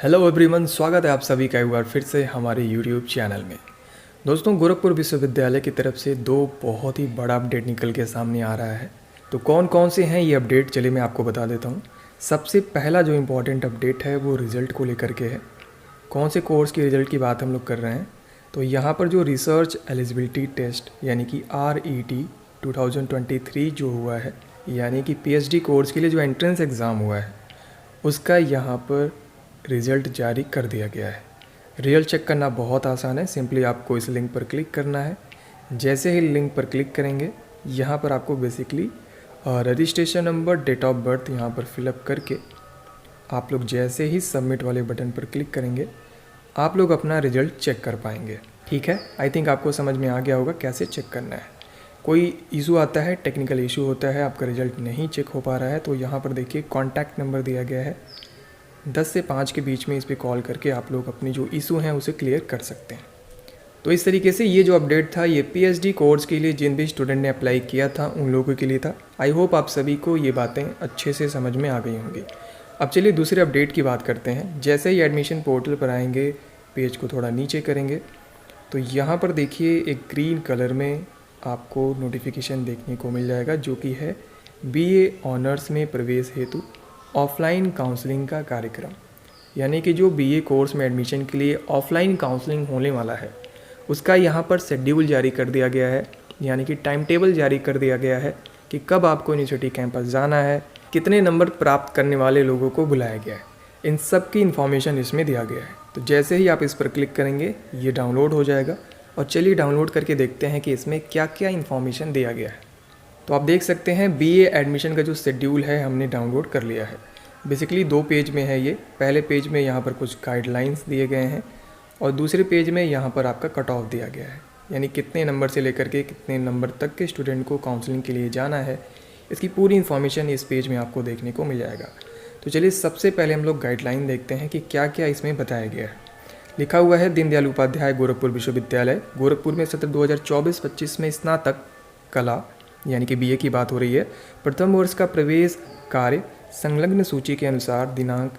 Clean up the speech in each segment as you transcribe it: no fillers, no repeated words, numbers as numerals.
Hello everyone, स्वागत है आप सभी का एक बार फिर से हमारे यूट्यूब चैनल में। दोस्तों, गोरखपुर विश्वविद्यालय की तरफ से दो बहुत ही बड़ा अपडेट निकल के सामने आ रहा है। तो कौन कौन से हैं ये अपडेट, चलिए मैं आपको बता देता हूँ। सबसे पहला जो इम्पोर्टेंट अपडेट है वो रिज़ल्ट को लेकर के है। कौन से कोर्स की रिज़ल्ट की बात हम लोग कर रहे हैं, तो यहाँ पर जो रिसर्च एलिजिबिलिटी टेस्ट यानी कि RET 2023 जो हुआ है, यानी कि PhD कोर्स के लिए जो एंट्रेंस एग्ज़ाम हुआ है, उसका यहाँ पर रिज़ल्ट जारी कर दिया गया है। रिज़ल्ट चेक करना बहुत आसान है, सिंपली आपको इस लिंक पर क्लिक करना है। जैसे ही लिंक पर क्लिक करेंगे, यहाँ पर आपको basically registration number, date of birth यहाँ पर फिलअप करके आप लोग जैसे ही सबमिट वाले बटन पर क्लिक करेंगे, आप लोग अपना रिज़ल्ट चेक कर पाएंगे। ठीक है, आई थिंक आपको समझ में आ गया होगा कैसे चेक करना है। कोई इशू आता है, टेक्निकल इशू होता है, आपका रिज़ल्ट नहीं चेक हो पा रहा है, तो यहाँ पर देखिए कॉन्टैक्ट नंबर दिया गया है। 10 से 5 के बीच में इस पर कॉल करके आप लोग अपनी जो इशू हैं उसे क्लियर कर सकते हैं। तो इस तरीके से ये जो अपडेट था, ये PhD कोर्स के लिए जिन भी स्टूडेंट ने अप्लाई किया था उन लोगों के लिए था। आई होप आप सभी को ये बातें अच्छे से समझ में आ गई होंगी। अब चलिए दूसरे अपडेट की बात करते हैं। जैसे ही एडमिशन पोर्टल पर आएंगे, पेज को थोड़ा नीचे करेंगे, तो यहाँ पर देखिए एक ग्रीन कलर में आपको नोटिफिकेशन देखने को मिल जाएगा, जो कि है BA ऑनर्स में प्रवेश हेतु ऑफलाइन काउंसलिंग का कार्यक्रम। यानी कि जो BA कोर्स में एडमिशन के लिए ऑफलाइन काउंसलिंग होने वाला है, उसका यहाँ पर शेड्यूल जारी कर दिया गया है, यानी कि टाइम टेबल जारी कर दिया गया है कि कब आपको यूनिवर्सिटी कैंपस जाना है, कितने नंबर प्राप्त करने वाले लोगों को बुलाया गया है, इन सब की इन्फॉर्मेशन इसमें दिया गया है। तो जैसे ही आप इस पर क्लिक करेंगे, ये डाउनलोड हो जाएगा। और चलिए डाउनलोड करके देखते हैं कि इसमें क्या क्या इन्फॉर्मेशन दिया गया है। तो आप देख सकते हैं BA एडमिशन का जो शेड्यूल है हमने डाउनलोड कर लिया है। बेसिकली 2 पेज में है ये। पहले पेज में यहाँ पर कुछ गाइडलाइंस दिए गए हैं और दूसरे पेज में यहाँ पर आपका कट ऑफ दिया गया है, यानी कितने नंबर से लेकर के कितने नंबर तक के स्टूडेंट को काउंसलिंग के लिए जाना है, इसकी पूरी इन्फॉर्मेशन इस पेज में आपको देखने को मिल जाएगा। तो चलिए सबसे पहले हम लोग गाइडलाइन देखते हैं कि क्या क्या इसमें बताया गया है। लिखा हुआ है, दीनदयाल उपाध्याय गोरखपुर विश्वविद्यालय गोरखपुर में सत्र 2024-25 में स्नातक कला यानी कि BA की बात हो रही है, प्रथम वर्ष का प्रवेश कार्य संलग्न सूची के अनुसार दिनांक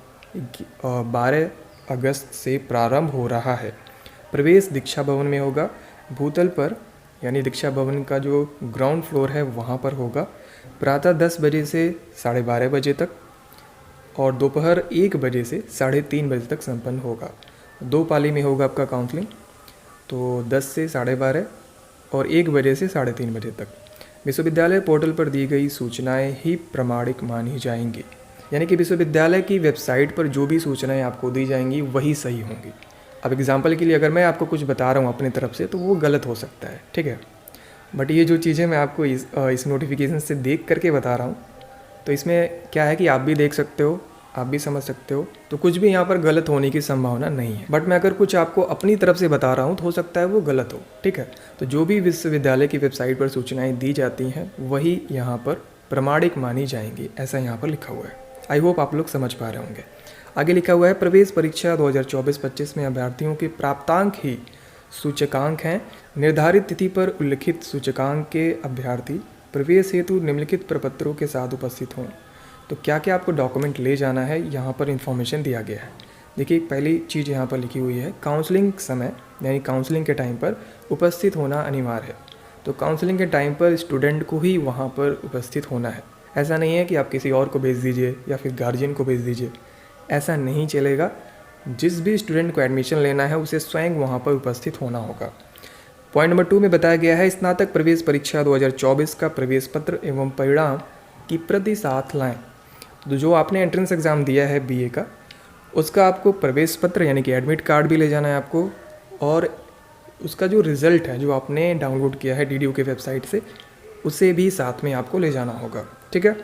12 अगस्त से प्रारंभ हो रहा है। प्रवेश दीक्षा भवन में होगा। भूतल पर यानी दीक्षा भवन का जो ग्राउंड फ्लोर है वहाँ पर होगा। प्रातः 10 बजे से 12:30 बजे तक और दोपहर 1 बजे से 3:30 बजे तक संपन्न होगा। 2 पाली में होगा आपका काउंसलिंग, तो 10 से 12:30 और 1 बजे से 3:30 बजे तक। विश्वविद्यालय पोर्टल पर दी गई सूचनाएं ही प्रामाणिक मानी जाएंगी, यानी कि विश्वविद्यालय की वेबसाइट पर जो भी सूचनाएं आपको दी जाएंगी वही सही होंगी। अब एग्जांपल के लिए अगर मैं आपको कुछ बता रहा हूँ अपनी तरफ से, तो वो गलत हो सकता है, ठीक है। बट ये जो चीज़ें मैं आपको इस नोटिफिकेशन से देख करके बता रहा हूँ, तो इसमें क्या है कि आप भी देख सकते हो, आप भी समझ सकते हो, तो कुछ भी यहाँ पर गलत होने की संभावना नहीं है। बट मैं अगर कुछ आपको अपनी तरफ से बता रहा हूँ तो हो सकता है वो गलत हो, ठीक है। तो जो भी विश्वविद्यालय की वेबसाइट पर सूचनाएं दी जाती हैं वही यहाँ पर प्रामाणिक मानी जाएंगी, ऐसा यहाँ पर लिखा हुआ है। आई होप आप लोग समझ पा रहे होंगे। आगे लिखा हुआ है, प्रवेश परीक्षा 2024-25 में अभ्यर्थियों के प्राप्तांक ही सूचकांक हैं। निर्धारित तिथि पर उल्लिखित सूचकांक के अभ्यर्थी प्रवेश हेतु निम्नलिखित प्रपत्रों के साथ उपस्थित हों। तो क्या क्या आपको डॉक्यूमेंट ले जाना है, यहाँ पर इन्फॉर्मेशन दिया गया है। देखिए, पहली चीज़ यहाँ पर लिखी हुई है, काउंसलिंग समय यानी काउंसलिंग के टाइम पर उपस्थित होना अनिवार्य है। तो काउंसलिंग के टाइम पर स्टूडेंट को ही वहाँ पर उपस्थित होना है। ऐसा नहीं है कि आप किसी और को भेज दीजिए या फिर गार्जियन को भेज दीजिए, ऐसा नहीं चलेगा। जिस भी स्टूडेंट को एडमिशन लेना है उसे स्वयं वहाँ पर उपस्थित होना होगा। पॉइंट नंबर 2 में बताया गया है, स्नातक प्रवेश परीक्षा 2024 का प्रवेश पत्र एवं परिणाम की प्रति साथ लाएँ। तो जो आपने एंट्रेंस एग्ज़ाम दिया है BA का, उसका आपको प्रवेश पत्र यानी कि एडमिट कार्ड भी ले जाना है आपको, और उसका जो रिज़ल्ट है जो आपने डाउनलोड किया है DDU के वेबसाइट से, उसे भी साथ में आपको ले जाना होगा, ठीक है।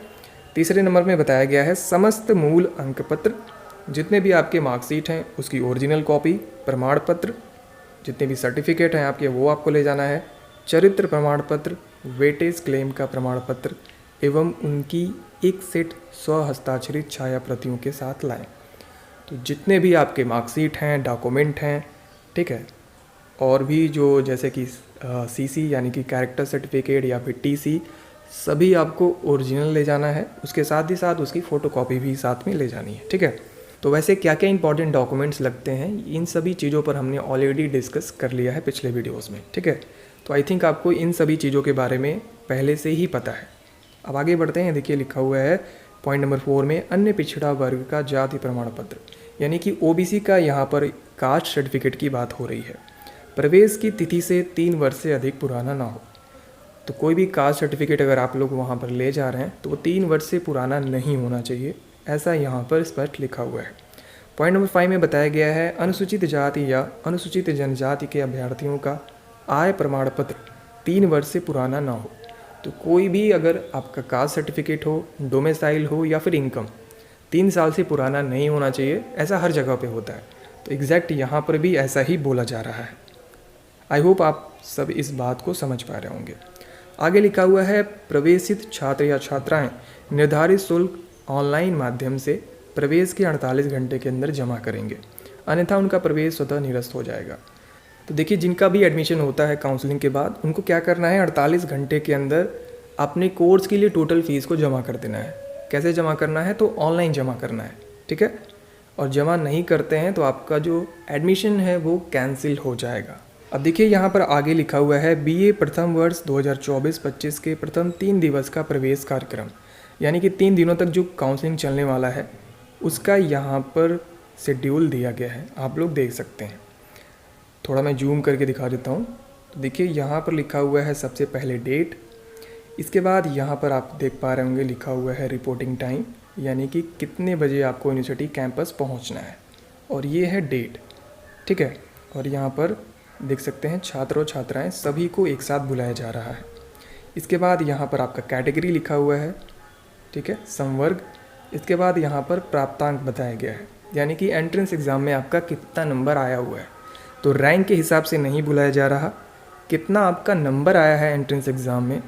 तीसरे नंबर में बताया गया है, समस्त मूल अंक पत्र, जितने भी आपके मार्कशीट हैं उसकी ओरिजिनल कॉपी, प्रमाण पत्र, जितने भी सर्टिफिकेट हैं आपके वो आपको ले जाना है। चरित्र प्रमाण पत्र, वेटेज क्लेम का प्रमाण पत्र एवं उनकी एक सेट स्वहस्ताक्षरित छाया प्रतियों के साथ लाएं। तो जितने भी आपके मार्कशीट हैं, डॉक्यूमेंट हैं, ठीक है, और भी जो जैसे कि CC यानी कि कैरेक्टर सर्टिफिकेट या फिर TC, सभी आपको ओरिजिनल ले जाना है। उसके साथ ही साथ उसकी फ़ोटोकॉपी भी साथ में ले जानी है, ठीक है। तो वैसे क्या क्या इंपॉर्टेंट डॉक्यूमेंट्स लगते हैं, इन सभी चीज़ों पर हमने ऑलरेडी डिस्कस कर लिया है पिछले वीडियोज़ में, ठीक है। तो आई थिंक आपको इन सभी चीज़ों के बारे में पहले से ही पता है। अब आगे बढ़ते हैं। देखिए लिखा हुआ है पॉइंट नंबर 4 में, अन्य पिछड़ा वर्ग का जाति प्रमाण पत्र, यानी कि ओबीसी का यहाँ पर कास्ट सर्टिफिकेट की बात हो रही है। प्रवेश की तिथि से 3 वर्ष से अधिक पुराना ना हो। तो कोई भी कास्ट सर्टिफिकेट अगर आप लोग वहाँ पर ले जा रहे हैं तो वो 3 वर्ष से पुराना नहीं होना चाहिए, ऐसा यहाँ पर स्पष्ट लिखा हुआ है। पॉइंट नंबर 5 में बताया गया है, अनुसूचित जाति या अनुसूचित जनजाति के अभ्यर्थियों का आय प्रमाण पत्र 3 वर्ष से पुराना ना हो। तो कोई भी अगर आपका कास्ट सर्टिफिकेट हो, डोमिसाइल हो या फिर इनकम 3 साल से पुराना नहीं होना चाहिए, ऐसा हर जगह पे होता है। तो एग्जैक्ट यहाँ पर भी ऐसा ही बोला जा रहा है। आई होप आप सब इस बात को समझ पा रहे होंगे। आगे लिखा हुआ है, प्रवेशित छात्र या छात्राएं निर्धारित शुल्क ऑनलाइन माध्यम से प्रवेश के 48 घंटे के अंदर जमा करेंगे, अन्यथा उनका प्रवेश स्वतः निरस्त हो जाएगा। तो देखिए जिनका भी एडमिशन होता है काउंसलिंग के बाद, उनको क्या करना है, 48 घंटे के अंदर अपने कोर्स के लिए टोटल फीस को जमा कर देना है। कैसे जमा करना है, तो ऑनलाइन जमा करना है, ठीक है। और जमा नहीं करते हैं तो आपका जो एडमिशन है वो कैंसिल हो जाएगा। अब देखिए यहाँ पर आगे लिखा हुआ है, बीए प्रथम वर्ष 2024-25 के प्रथम 3 दिवस का प्रवेश कार्यक्रम, यानी कि 3 दिनों तक जो काउंसलिंग चलने वाला है उसका यहाँ पर शेड्यूल दिया गया है, आप लोग देख सकते हैं। थोड़ा मैं जूम करके दिखा देता हूँ। तो देखिए यहाँ पर लिखा हुआ है सबसे पहले डेट, इसके बाद यहाँ पर आप देख पा रहे होंगे लिखा हुआ है रिपोर्टिंग टाइम, यानी कि कितने बजे आपको यूनिवर्सिटी कैंपस पहुँचना है, और ये है डेट, ठीक है। और यहाँ पर देख सकते हैं छात्र और छात्राएं सभी को एक साथ बुलाया जा रहा है। इसके बाद यहाँ पर आपका कैटेगरी लिखा हुआ है, ठीक है, संवर्ग। इसके बाद यहाँ पर प्राप्तांक बताया गया है, यानी कि एंट्रेंस एग्ज़ाम में आपका कितना नंबर आया हुआ है। तो रैंक के हिसाब से नहीं बुलाया जा रहा, कितना आपका नंबर आया है एंट्रेंस एग्ज़ाम में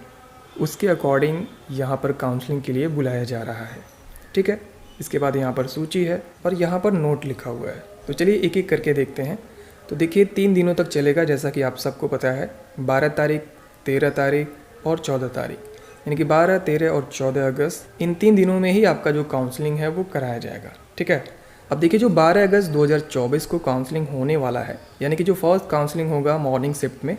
उसके अकॉर्डिंग यहाँ पर काउंसलिंग के लिए बुलाया जा रहा है, ठीक है। इसके बाद यहाँ पर सूची है और यहाँ पर नोट लिखा हुआ है। तो चलिए एक एक करके देखते हैं। तो देखिए 3 दिनों तक चलेगा, जैसा कि आप सबको पता है, 12 तारीख, 13 तारीख और 14 तारीख, यानी कि 12, 13 और 14 अगस्त, इन 3 दिनों में ही आपका जो काउंसलिंग है वो कराया जाएगा, ठीक है। अब देखिए जो 12 अगस्त 2024 को काउंसलिंग होने वाला है, यानी कि जो फर्स्ट काउंसलिंग होगा मॉर्निंग शिफ्ट में,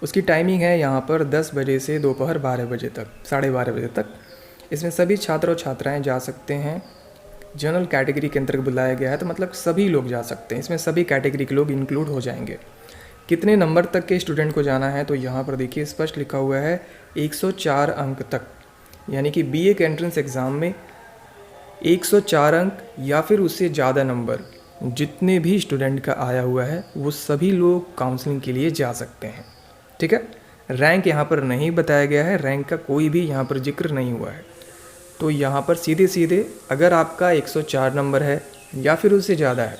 उसकी टाइमिंग है यहाँ पर 10 बजे से दोपहर 12 बजे तक, 12:30 बजे तक। इसमें सभी छात्र और छात्राएँ जा सकते हैं। जनरल कैटेगरी के अंतर्गत बुलाया गया है, तो मतलब सभी लोग जा सकते हैं, इसमें सभी कैटेगरी के लोग इंक्लूड हो जाएंगे। कितने नंबर तक के स्टूडेंट को जाना है, तो यहाँ पर देखिए स्पष्ट लिखा हुआ है 104 अंक तक, यानी कि बीए के एंट्रेंस एग्ज़ाम में 104 अंक या फिर उससे ज़्यादा नंबर जितने भी स्टूडेंट का आया हुआ है वो सभी लोग काउंसलिंग के लिए जा सकते हैं, ठीक है। रैंक यहाँ पर नहीं बताया गया है, रैंक का कोई भी यहाँ पर जिक्र नहीं हुआ है। तो यहाँ पर सीधे सीधे अगर आपका 104 नंबर है या फिर उससे ज़्यादा है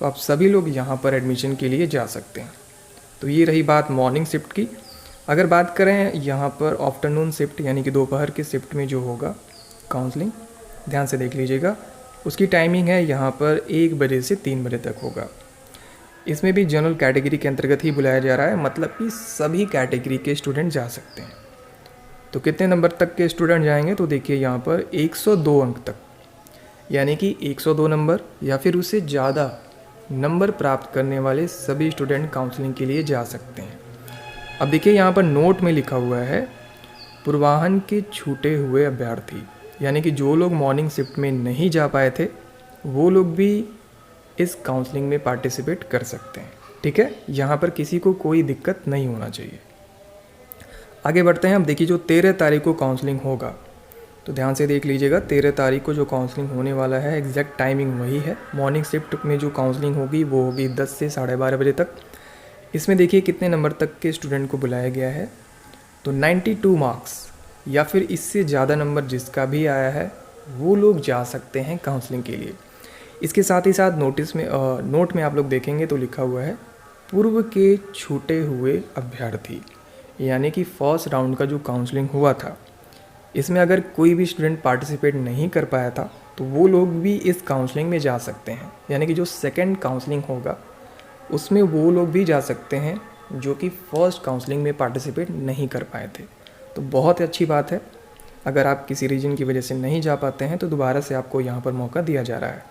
तो आप सभी लोग यहाँ पर एडमिशन के लिए जा सकते हैं। तो ये रही बात मॉर्निंग शिफ्ट की। अगर बात करें यहाँ पर आफ्टरनून शिफ्ट, यानी कि दोपहर के शिफ्ट में जो होगा काउंसलिंग, ध्यान से देख लीजिएगा, उसकी टाइमिंग है यहाँ पर 1 बजे से 3 बजे तक होगा। इसमें भी जनरल कैटेगरी के अंतर्गत ही बुलाया जा रहा है, मतलब कि सभी कैटेगरी के स्टूडेंट जा सकते हैं। तो कितने नंबर तक के स्टूडेंट जाएंगे, तो देखिए यहाँ पर 102 अंक तक, यानी कि 102 नंबर या फिर उससे ज़्यादा नंबर प्राप्त करने वाले सभी स्टूडेंट काउंसलिंग के लिए जा सकते हैं। अब देखिए यहाँ पर नोट में लिखा हुआ है, पूर्वाहन के छूटे हुए अभ्यर्थी, यानी कि जो लोग मॉर्निंग शिफ्ट में नहीं जा पाए थे वो लोग भी इस काउंसलिंग में पार्टिसिपेट कर सकते हैं, ठीक है। यहाँ पर किसी को कोई दिक्कत नहीं होना चाहिए। आगे बढ़ते हैं। अब देखिए जो 13 तारीख को काउंसलिंग होगा, तो ध्यान से देख लीजिएगा, 13 तारीख को जो काउंसलिंग होने वाला है एग्जैक्ट टाइमिंग वही है। मॉर्निंग शिफ्ट में जो काउंसलिंग होगी वो होगी 10 से 12:30 बजे तक। इसमें देखिए कितने नंबर तक के स्टूडेंट को बुलाया गया है, तो 92 मार्क्स या फिर इससे ज़्यादा नंबर जिसका भी आया है वो लोग जा सकते हैं काउंसलिंग के लिए। इसके साथ ही साथ नोट में आप लोग देखेंगे तो लिखा हुआ है पूर्व के छूटे हुए अभ्यर्थी, यानी कि फर्स्ट राउंड का जो काउंसलिंग हुआ था इसमें अगर कोई भी स्टूडेंट पार्टिसिपेट नहीं कर पाया था तो वो लोग भी इस काउंसलिंग में जा सकते हैं, यानी कि जो सेकंड काउंसलिंग होगा उसमें वो लोग भी जा सकते हैं जो कि फर्स्ट काउंसलिंग में पार्टिसिपेट नहीं कर पाए थे। तो बहुत अच्छी बात है, अगर आप किसी रीजन की वजह से नहीं जा पाते हैं तो दोबारा से आपको यहाँ पर मौका दिया जा रहा है।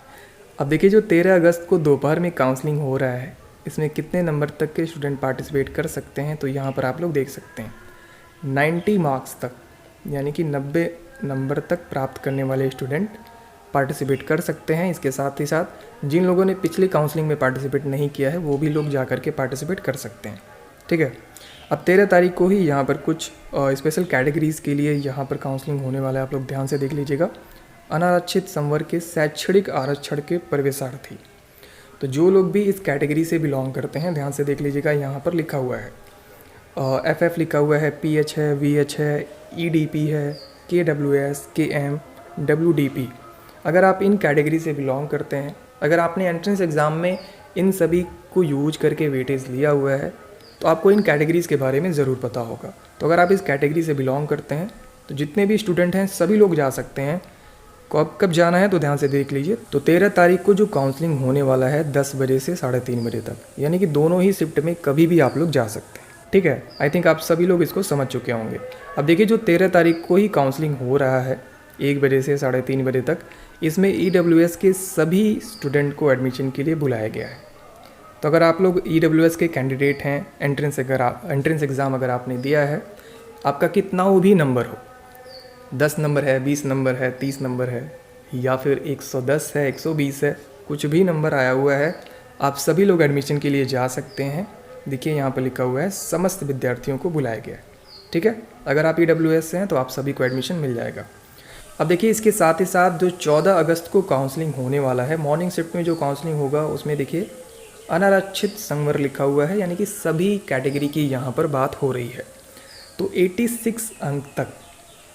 अब देखिए जो 13 अगस्त को दोपहर में काउंसलिंग हो रहा है, इसमें कितने नंबर तक के स्टूडेंट पार्टिसिपेट कर सकते हैं, तो यहाँ पर आप लोग देख सकते हैं 90 मार्क्स तक, यानी कि 90 नंबर तक प्राप्त करने वाले स्टूडेंट पार्टिसिपेट कर सकते हैं। इसके साथ ही साथ जिन लोगों ने पिछली काउंसलिंग में पार्टिसिपेट नहीं किया है वो भी लोग जा कर के पार्टिसिपेट कर सकते हैं। ठीक है, अब 13 तारीख को ही यहाँ पर कुछ स्पेशल कैटेगरीज़ के लिए यहाँ पर काउंसलिंग होने वाला है, आप लोग ध्यान से देख लीजिएगा। अनारक्षित संवर्ग के शैक्षणिक आरक्षण के प्रवेशार्थी, तो जो लोग भी इस कैटेगरी से बिलोंग करते हैं ध्यान से देख लीजिएगा, यहाँ पर लिखा हुआ है FF लिखा हुआ है, PH है, VH है, EDP है, KWS, KM, WDP। अगर आप इन कैटेगरी से बिलोंग करते हैं, अगर आपने एंट्रेंस एग्ज़ाम में इन सभी को यूज करके वेटेज लिया हुआ है तो आपको इन कैटेगरीज़ के बारे में ज़रूर पता होगा। तो अगर आप इस कैटेगरी से बिलोंग करते हैं तो जितने भी स्टूडेंट हैं सभी लोग जा सकते हैं। कब जाना है तो ध्यान से देख लीजिए। तो 13 तारीख को जो काउंसलिंग होने वाला है 10 बजे से 3:30 बजे तक, यानी कि दोनों ही शिफ्ट में कभी भी आप लोग जा सकते हैं। ठीक है, आई थिंक आप सभी लोग इसको समझ चुके होंगे। अब देखिए जो 13 तारीख को ही काउंसलिंग हो रहा है 1 बजे से 3:30 बजे तक, इसमें EWS के सभी स्टूडेंट को एडमिशन के लिए बुलाया गया है। तो अगर आप लोग EWS के कैंडिडेट हैं, एंट्रेंस एग्ज़ाम अगर आपने दिया है, आपका कितना वो भी नंबर हो, 10 नंबर है, 20 नंबर है, 30 नंबर है, या फिर 110 है, 120 है, कुछ भी नंबर आया हुआ है, आप सभी लोग एडमिशन के लिए जा सकते हैं। देखिए यहाँ पर लिखा हुआ है समस्त विद्यार्थियों को बुलाया गया है। ठीक है, अगर आप EWS से हैं तो आप सभी को एडमिशन मिल जाएगा। अब देखिए इसके साथ ही साथ जो 14 अगस्त को काउंसलिंग होने वाला है, मॉर्निंग शिफ्ट में जो काउंसलिंग होगा उसमें देखिए अनारक्षित संवर्ग लिखा हुआ है, यानी कि सभी कैटेगरी की यहाँ पर बात हो रही है। तो 86 अंक तक,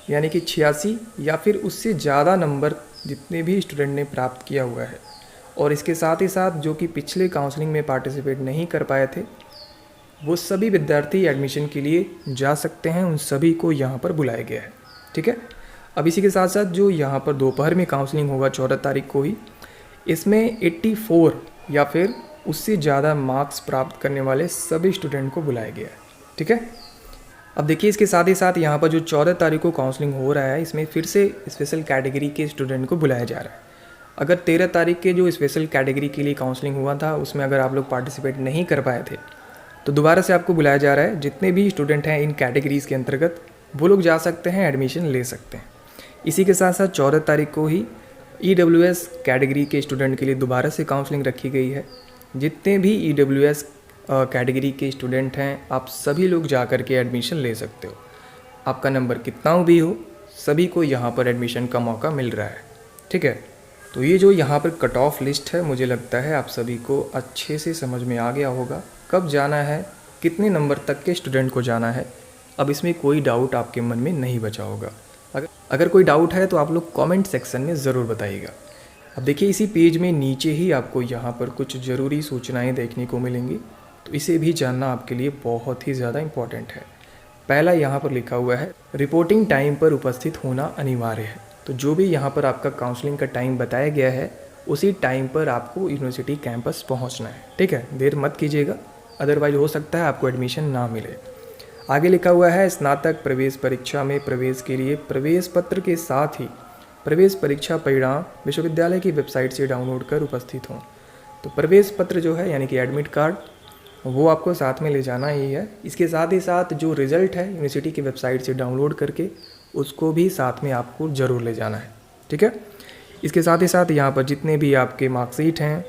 यानी कि 86 या फिर उससे ज़्यादा नंबर जितने भी स्टूडेंट ने प्राप्त किया हुआ है, और इसके साथ ही साथ जो कि पिछले काउंसलिंग में पार्टिसिपेट नहीं कर पाए थे वो सभी विद्यार्थी एडमिशन के लिए जा सकते हैं। उन सभी को यहाँ पर बुलाया गया है। ठीक है, अब इसी के साथ साथ जो यहाँ पर दोपहर में काउंसलिंग होगा 14 तारीख को ही, इसमें 84 या फिर उससे ज़्यादा मार्क्स प्राप्त करने वाले सभी स्टूडेंट को बुलाया गया है। ठीक है, अब देखिए इसके साथ ही साथ यहाँ पर जो 14 तारीख को काउंसलिंग हो रहा है, इसमें फिर से स्पेशल कैटेगरी के स्टूडेंट को बुलाया जा रहा है। अगर 13 तारीख के जो स्पेशल कैटेगरी के लिए काउंसलिंग हुआ था उसमें अगर आप लोग पार्टिसिपेट नहीं कर पाए थे तो दोबारा से आपको बुलाया जा रहा है। जितने भी स्टूडेंट हैं इन कैटेगरीज़ के अंतर्गत वो लोग जा सकते हैं, एडमिशन ले सकते हैं। इसी के साथ साथ 14 तारीख को ही EWS कैटेगरी के स्टूडेंट के लिए दोबारा से काउंसलिंग रखी गई है। जितने भी EWS कैटेगरी के स्टूडेंट हैं आप सभी लोग जा कर के एडमिशन ले सकते हो। आपका नंबर कितना भी हो, सभी को यहाँ पर एडमिशन का मौका मिल रहा है। ठीक है, तो ये जो यहाँ पर कट ऑफ लिस्ट है, मुझे लगता है आप सभी को अच्छे से समझ में आ गया होगा कब जाना है, कितने नंबर तक के स्टूडेंट को जाना है। अब इसमें कोई डाउट आपके मन में नहीं बचा होगा। अगर कोई डाउट है तो आप लोग कमेंट सेक्शन में ज़रूर बताइएगा। अब देखिए इसी पेज में नीचे ही आपको यहाँ पर कुछ ज़रूरी सूचनाएं देखने को मिलेंगी, तो इसे भी जानना आपके लिए बहुत ही ज़्यादा इम्पॉर्टेंट है। पहला यहाँ पर लिखा हुआ है रिपोर्टिंग टाइम पर उपस्थित होना अनिवार्य है। तो जो भी यहाँ पर आपका काउंसलिंग का टाइम बताया गया है उसी टाइम पर आपको यूनिवर्सिटी कैंपस पहुँचना है। ठीक है, देर मत कीजिएगा, अदरवाइज हो सकता है आपको एडमिशन ना मिले। आगे लिखा हुआ है स्नातक प्रवेश परीक्षा में प्रवेश के लिए प्रवेश पत्र के साथ ही प्रवेश परीक्षा परिणाम विश्वविद्यालय की वेबसाइट से डाउनलोड कर उपस्थित हों। तो प्रवेश पत्र जो है यानी कि एडमिट कार्ड, वो आपको साथ में ले जाना ही है। इसके साथ ही साथ जो रिज़ल्ट है यूनिवर्सिटी की वेबसाइट से डाउनलोड करके उसको भी साथ में आपको ज़रूर ले जाना है। ठीक है, इसके साथ ही साथ यहाँ पर जितने भी आपके मार्कशीट हैं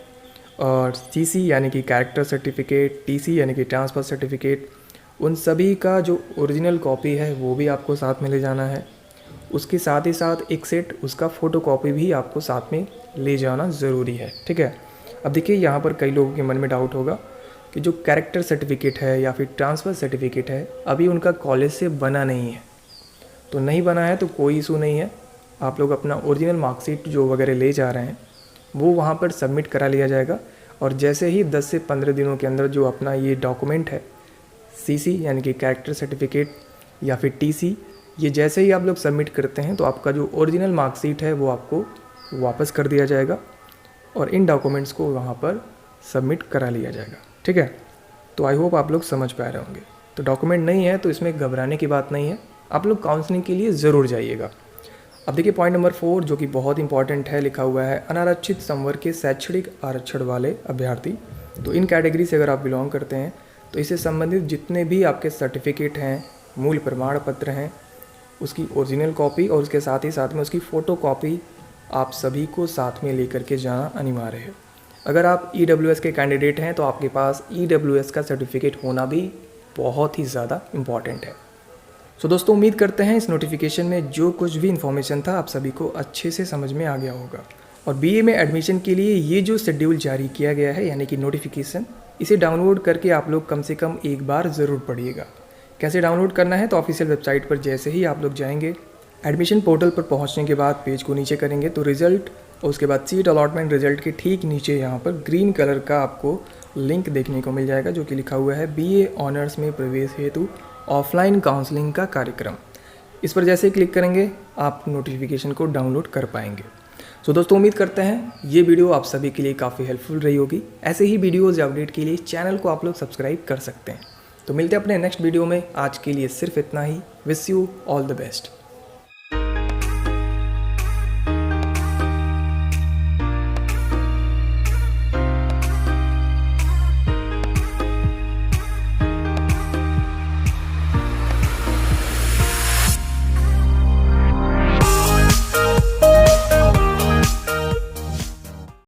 और CC यानी कि कैरेक्टर सर्टिफिकेट, TC यानी कि ट्रांसफ़र सर्टिफिकेट, उन सभी का जो ओरिजिनल कॉपी है वो भी आपको साथ में ले जाना है। उसके साथ ही साथ एक सेट उसका फ़ोटोकॉपी भी आपको साथ में ले जाना ज़रूरी है। ठीक है, अब देखिए यहाँ पर कई लोगों के मन में डाउट होगा कि जो कैरेक्टर सर्टिफिकेट है या फिर ट्रांसफ़र सर्टिफिकेट है अभी उनका कॉलेज से बना नहीं है। तो नहीं बना है तो कोई इशू नहीं है, आप लोग अपना ओरिजिनल मार्कशीट जो वगैरह ले जा रहे हैं वो वहाँ पर सबमिट करा लिया जाएगा। और जैसे ही 10 से 15 दिनों के अंदर जो अपना ये डॉक्यूमेंट है CC यानी कि कैरेक्टर सर्टिफिकेट या फिर TC, ये जैसे ही आप लोग सबमिट करते हैं तो आपका जो ओरिजिनल मार्कशीट है वो आपको वापस कर दिया जाएगा और इन डॉक्यूमेंट्स को वहाँ पर सबमिट करा लिया जाएगा। ठीक है, तो आई होप आप लोग समझ पा रहे होंगे। तो डॉक्यूमेंट नहीं है तो इसमें घबराने की बात नहीं है, आप लोग काउंसलिंग के लिए ज़रूर जाइएगा। अब देखिए पॉइंट नंबर 4 जो कि बहुत इंपॉर्टेंट है, लिखा हुआ है अनारक्षित संवर्ग के शैक्षणिक आरक्षण वाले अभ्यर्थी। तो इन कैटेगरी से अगर आप बिलोंग करते हैं तो इससे संबंधित जितने भी आपके सर्टिफिकेट हैं, मूल प्रमाण पत्र हैं, उसकी ओरिजिनल कॉपी और उसके साथ ही साथ में उसकी फ़ोटो कॉपी आप सभी को साथ में लेकर के जाना अनिवार्य है। अगर आप EWS के कैंडिडेट हैं तो आपके पास EWS का सर्टिफिकेट होना भी बहुत ही ज़्यादा इम्पॉर्टेंट है। सो दोस्तों, उम्मीद करते हैं इस नोटिफिकेशन में जो कुछ भी इन्फॉर्मेशन था आप सभी को अच्छे से समझ में आ गया होगा। और BA में एडमिशन के लिए ये जो शेड्यूल जारी किया गया है यानी कि नोटिफिकेशन, इसे डाउनलोड करके आप लोग कम से कम एक बार ज़रूर पढ़िएगा। कैसे डाउनलोड करना है, तो ऑफिशियल वेबसाइट पर जैसे ही आप लोग जाएंगे, एडमिशन पोर्टल पर पहुंचने के बाद पेज को नीचे करेंगे तो रिजल्ट और उसके बाद सीट अलॉटमेंट रिजल्ट के ठीक नीचे यहाँ पर ग्रीन कलर का आपको लिंक देखने को मिल जाएगा जो कि लिखा हुआ है BA ऑनर्स में प्रवेश हेतु ऑफलाइन काउंसलिंग का कार्यक्रम। इस पर जैसे ही क्लिक करेंगे आप नोटिफिकेशन को डाउनलोड कर पाएंगे। सो दोस्तों, उम्मीद करते हैं ये वीडियो आप सभी के लिए काफ़ी हेल्पफुल रही होगी। ऐसे ही वीडियोज़ या अपडेट के लिए चैनल को आप लोग सब्सक्राइब कर सकते हैं। तो मिलते हैं अपने नेक्स्ट वीडियो में। आज के लिए सिर्फ इतना ही। Wish you all the best.